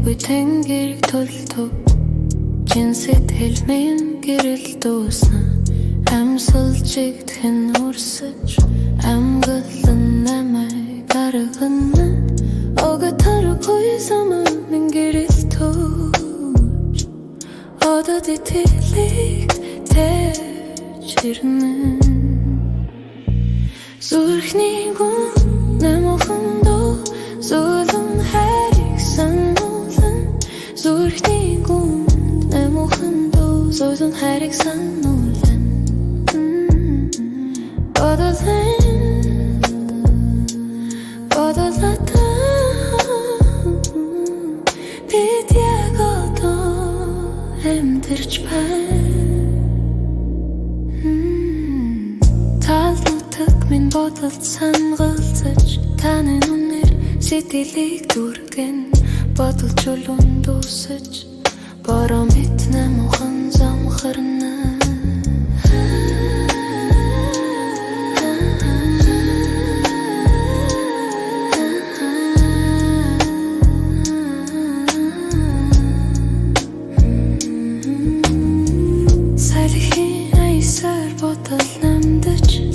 Чихгүй тэнгэрийг төлдөг чин сэтгэл минь гэрэл дуусна амьсгалжигдхэн урсаж амгалан намайг гаргана оготаргүй замаа минь гэрэл тууж одод итэлийг тэж ирнэ зүрхний гүн намохондоо зулан хайрыг сануулан зүрхний гүн намохондоо зулан хайрыг сануулан бодолата бид яг одоо амьдарч байна тал нутаг минь бодолд сангалзаж таны нүнээр сэтгэлийг дүргэн бодол чулуун дуусаж бороо мэт намухан замхарна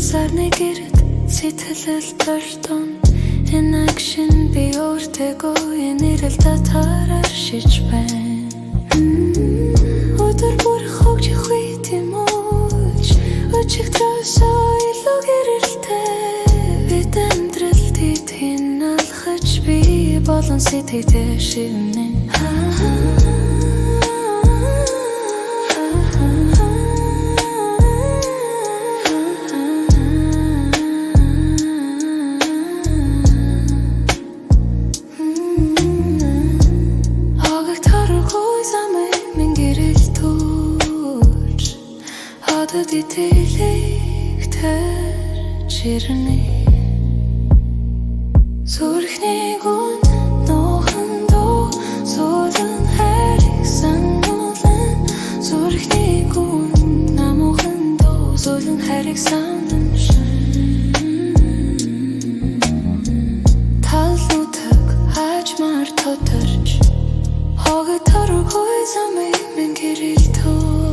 Сарны гэрд сэтгэл тортон энэ акшн би өөртөө энэрэл татараар шиж байна өдөр бүр хогч хүйт юм ууч өчигдрөөсөө илүү гэрэлтэй бид амьдралд итгэн алхаж би болон сэтгэлдээ шивнэ Дитэлийг тэж ирнэ зүрхний гүн нохондоо зулан хайрыг сануулан зүрхний гүн намохондоо зулан хайрыг сануулан тал нутаг хажмаар тодорч хогт торгүй замыг минь гэрэл туу